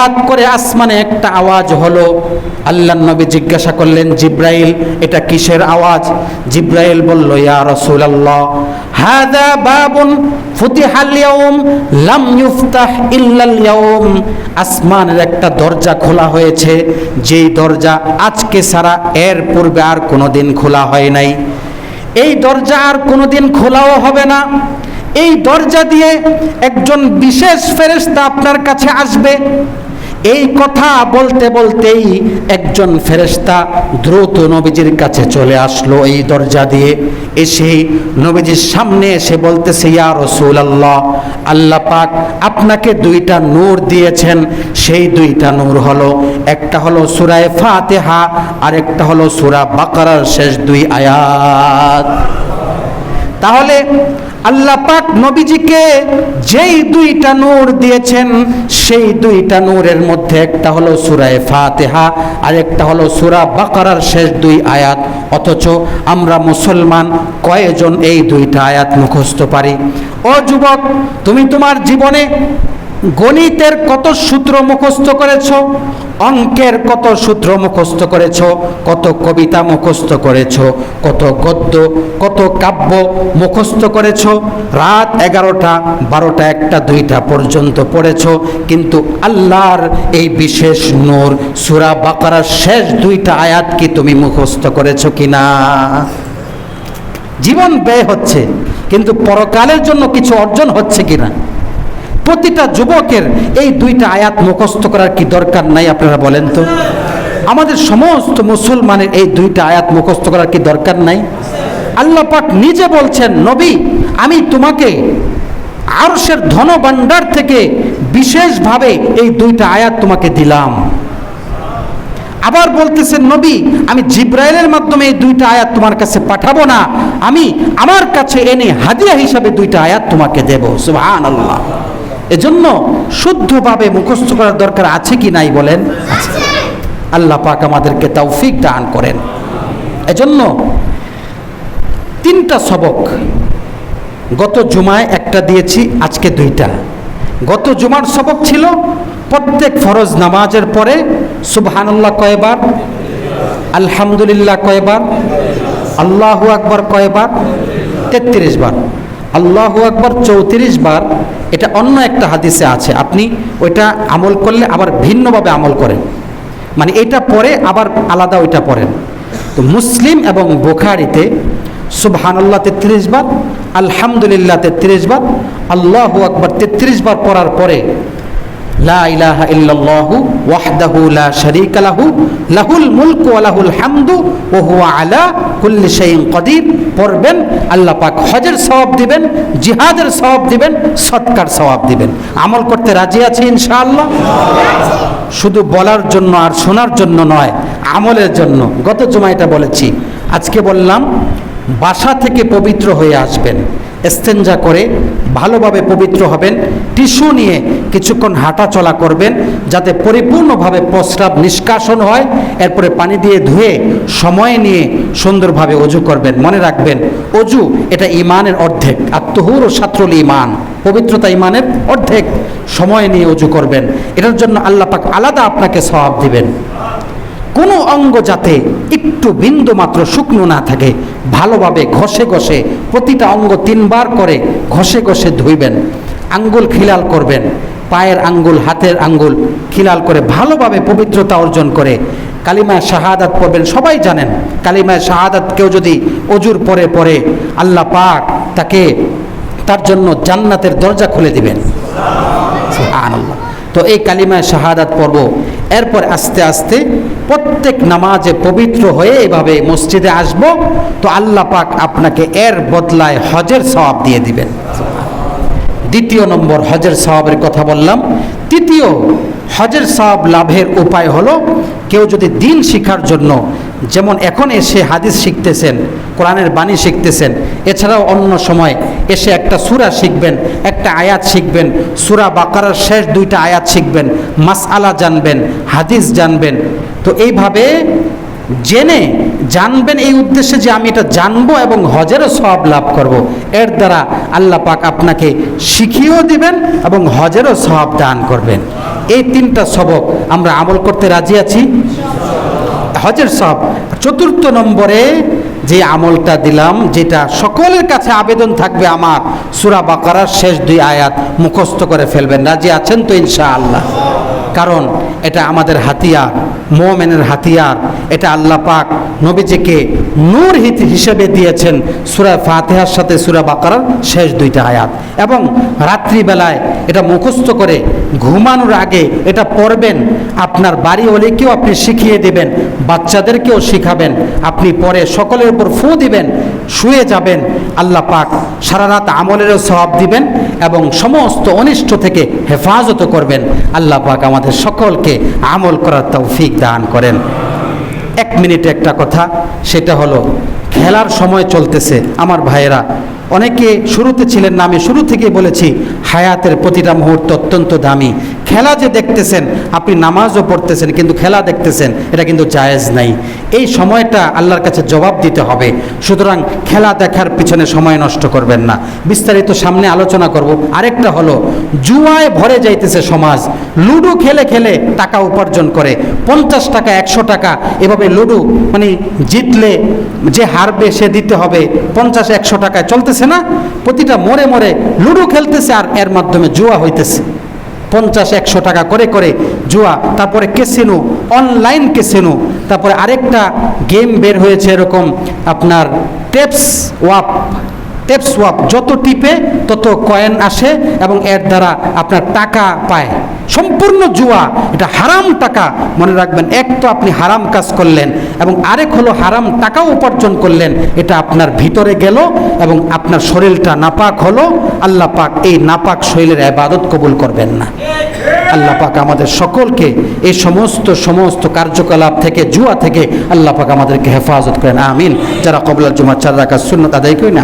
হঠাৎ করে আসমানে একটা আওয়াজ হলো। আল্লাহর নবী জিজ্ঞাসা করলেন, জিব্রাইল এটা কিসের আওয়াজ? জিব্রাইল বলল, ইয়া রাসূলুল্লাহ, হাযা বাবুন ফুতিহাল ইয়াউম লাম ইফতাহ ইল্লাল ইয়াউম। আসমানের একটা দরজা খোলা হয়েছে, যেই দরজা আজকে ছাড়া এর পূর্বে আর কোনোদিন খোলা হয় নাই। এই দরজা আর কোনোদিন খোলাও হবে না। এই দরজা দিয়ে একজন বিশেষ ফেরেশতা আপনার কাছে আসবে। এই কথা বলতে বলতেই একজন ফেরেশতা দ্রুত নবীজির কাছে চলে আসলো। এই দরজা দিয়ে এসে নবীজির সামনে এসে বলতেছে, ইয়া রাসূলুল্লাহ, আল্লাহ পাক আপনাকে দুইটা নূর দিয়েছেন। সেই দুইটা নূর হলো, একটা হলো সূরা ফাতিহা আর একটা হলো সূরা বাকারার শেষ দুই আয়াত। তাহলে আল্লাহ পাক নবীজিকে যেই দুইটা নূর দিয়েছেন, সেই দুইটা নূরের মধ্যে একটা হলো সূরা ফাতিহা আর একটা হলো সূরা বাকারার শেষ দুই আয়াত। অথচ আমরা মুসলমান কয়জন এই দুইটা আয়াত মুখস্থ পারি? ও যুবক, তুমি তোমার জীবনে গণিতের কত সূত্র মুখস্থ করেছো, অঙ্কের কত সূত্র মুখস্থ করেছো, কত কবিতা মুখস্থ করেছো, কত গদ্য কত কাব্য মুখস্থ করেছো, রাত 11টা 12টা 1টা 2টা পর্যন্ত পড়েছো, কিন্তু আল্লাহর এই বিশেষ নূর সূরা বাকারার শেষ দুইটা আয়াত কি তুমি মুখস্থ করেছো কিনা? জীবন ব্যয় হচ্ছে, কিন্তু পরকালের জন্য কিছু অর্জন হচ্ছে কিনা? প্রতিটা যুবকের এই দুইটা আয়াত মুখস্থ করার কি দরকার নাই? আপনারা বলেন তো, আমাদের সমস্ত মুসলমানের এই দুইটা আয়াত মুখস্থ করার কি দরকার নাই? আল্লাহ পাক নিজে বলছেন, নবী আমি তোমাকে আরশের ধনভাণ্ডার থেকে বিশেষভাবে এই দুইটা আয়াত তোমাকে দিলাম। আবার বলতেছেন, নবী আমি জিব্রাইলের মাধ্যমে এই দুইটা আয়াত তোমার কাছে পাঠাবো না, আমি আমার কাছে এনে হাদিয়া হিসাবে দুইটা আয়াত তোমাকে দেব। সুবহানাল্লাহ। এজন্য শুদ্ধভাবে মুখস্থ করার দরকার আছে কি নাই বলেন? আল্লাহ পাক আমাদেরকে তৌফিক দান করেন। এজন্য 3টা সবক, গত জুমায় একটা দিয়েছি, আজকে 2টা। গত জুমার সবক ছিল প্রত্যেক ফরজ নামাজের পরে সুবহানাল্লাহ কয়বার, আলহামদুলিল্লাহ কয়বার, আল্লাহু আকবার কয়বার? 33 বার। আল্লাহু আকবার 34 বার। এটা অন্য একটা হাদিসে আছে, আপনি ওইটা আমল করলে আবার ভিন্নভাবে আমল করেন, মানে এটা পরে আবার আলাদা ওইটা পড়েন। তো মুসলিম এবং বুখারীতে সুবহানাল্লাহ 33 বার, আলহামদুলিল্লাহ 33 বার, আল্লাহু আকবার 33 বার পড়ার পরে লা ইলাহা ইল্লাল্লাহু ওয়াহদাহু লা শারীকা লাহু লাহুল মুলকু ওয়া লাহুল হামদু ওয়া হুয়া আলা কুল্লি শাইইন কাদির পড়বেন। আল্লাহ পাক হজের সওয়াব দিবেন, জিহাদের সওয়াব দিবেন, সদকার সওয়াব দিবেন। আমল করতে রাজি আছি ইনশাআল্লাহ? শুধু বলার জন্য আর শোনার জন্য নয়, আমলের জন্য। গত জুমায় এটা বলেছি, আজকে বললাম বাসা থেকে পবিত্র হয়ে আসবেন, ইস্তেঞ্জা করে ভালোভাবে পবিত্র হবেন, টিস্যু নিয়ে কিছুক্ষণ হাঁটা চলা করবেন যাতে পরিপূর্ণভাবে প্রস্রাব নিষ্কাশন হয়। এরপরে পানি দিয়ে ধুয়ে সময় নিয়ে সুন্দরভাবে অজু করবেন। মনে রাখবেন, অজু এটা ইমানের অর্ধেক। আত্মহুর ও শাত্রুল ইমান, পবিত্রতা ইমানের অর্ধেক। সময় নিয়ে অজু করবেন, এটার জন্য আল্লাহ পাক আলাদা আপনাকে সওয়াব দিবেন। কোনো অঙ্গ যাতে একটু বিন্দু মাত্র শুকনো না থাকে, ভালোভাবে ঘষে ঘষে প্রতিটা অঙ্গ 3 বার করে ঘষে ঘষে ধুইবেন। আঙ্গুল খিলাল করবেন, পায়ের আঙ্গুল, হাতের আঙ্গুল খিলাল করে ভালোভাবে পবিত্রতা অর্জন করে কালিমায়ে শাহাদাত পড়বেন। সবাই জানেন কালিমায়ে শাহাদাত কেউ যদি অজুর পরে পড়ে, আল্লাহ পাক তার জন্য জান্নাতের দরজা খুলে দিবেন। সুবহানাল্লাহ। তো এই কালিমায়ে শাহাদাত পড়ব, এরপর আস্তে আস্তে প্রত্যেক নামাজে পবিত্র হয়ে এভাবে মসজিদে আসব, তো আল্লাহ পাক আপনাকে এর বদলায় হজের সওয়াব দিয়ে দিবেন। 2 নম্বর হজের সওয়াবের কথা বললাম। 3 হজের সওয়াব লাভের উপায় হলো, কেউ যদি দিন শিখার জন্য, যেমন এখন এসে হাদিস শিখতেছেন, কোরআনের বাণী শিখতেছেন, এছাড়াও অন্য সময় এসে একটা সূরা শিখবেন, একটা আয়াত শিখবেন, সূরা বাকারার শেষ 2টা আয়াত শিখবেন, মাসআলা জানবেন, হাদিস জানবেন। তো এইভাবে জেনে জানবেন এই উদ্দেশ্যে যে আমি এটা জানবো এবং হজেরও সওয়াব লাভ করব। এর দ্বারা আল্লাহ পাক আপনাকে শিখিয়েও দিবেন এবং হজেরও সওয়াব দান করবেন। এই তিনটা সবক আমরা আমল করতে রাজি আছি। হজের সওয়াব। চতুর্থ নম্বরে যে আমলটা দিলাম, যেটা সকলের কাছে আবেদন থাকবে আমার, সূরা বাকারার শেষ 2 আয়াত মুখস্থ করে ফেলবেন। রাজি আছেন তো ইনশাআল্লাহ? কারণ এটা আমাদের হাতিয়ার, মুমিনের হাতিয়ার। এটা আল্লাহ পাক নবীজিকে নূর হিসেবে দিয়েছেন সূরা ফাতিহার সাথে সূরা বাকারার শেষ 2টা আয়াত। এবং রাত্রিবেলায় এটা মুখস্থ করে ঘুমানোর আগে এটা পড়বেন। আপনার বাড়িওয়ালিকেও আপনি শিখিয়ে দেবেন, বাচ্চাদেরকেও শিখাবেন। আপনি পরে সকলের উপর ফু দিবেন, শুয়ে যাবেন। আল্লাহ পাক সারা রাত আমলেরও সওয়াব দিবেন এবং সমস্ত অনিষ্ট থেকে হেফাজত করবেন। আল্লাহ পাক আমাদের সকলকে আমল করার তৌফিক দান করেন। 1 মিনিটে একটা কথা, সেটা হলো খেলার সময় চলতেছে আমার ভাইয়েরা। অনেকে শুরুতে ছিলেন না, আমি শুরু থেকেই বলেছি হায়াতের প্রতিটা মুহূর্ত অত্যন্ত দামি। খেলা যে দেখতেছেন, আপনি নামাজও পড়তেছেন কিন্তু খেলা দেখতেছেন, এটা কিন্তু জায়েজ নাই। এই সময়টা আল্লাহর কাছে জবাব দিতে হবে। সুতরাং খেলা দেখার পিছনে সময় নষ্ট করবেন না। বিস্তারিত সামনে আলোচনা করব। আরেকটা হলো জুয়ায় ভরে যাইতেছে সমাজ। লুডো খেলে খেলে টাকা উপার্জন করে, 50 টাকা 100 টাকা এভাবে লুডো, মানে জিতলে যে হারবে সে দিতে হবে 50-100 টাকায় চলতেছে না? প্রতিটা মোড়ে মোড়ে লুডো খেলতেছে আর এর মাধ্যমে জুয়া হইতেছে। 50-100 টাকা করে করে জুয়া। তারপরে ক্যাসিনো, অনলাইন ক্যাসিনো। তারপরে আরেকটা গেম বের হয়েছে এরকম আপনার টেপস ওয়াপ। যত টিপে তত কয়েন আসে এবং এর দ্বারা আপনার টাকা পায়। সম্পূর্ণ জুয়া, এটা হারাম টাকা। মনে রাখবেন, এক তো আপনি হারাম কাজ করলেন এবং আরেক হলো হারাম টাকা উপার্জন করলেন। এটা আপনার ভিতরে গেল এবং আপনার শরীরটা নাপাক হলো। আল্লাহ পাক এই নাপাক শরীরের ইবাদত কবুল করবেন না। আল্লাহ পাক আমাদের সকলকে এই সমস্ত কার্যকলাপ থেকে, জুয়া থেকে আল্লাহ পাক আমাদেরকে হেফাজত করেন। আমিন। যারা কবুল জুমা 4 রাকাত সুন্নাত আদায় করেন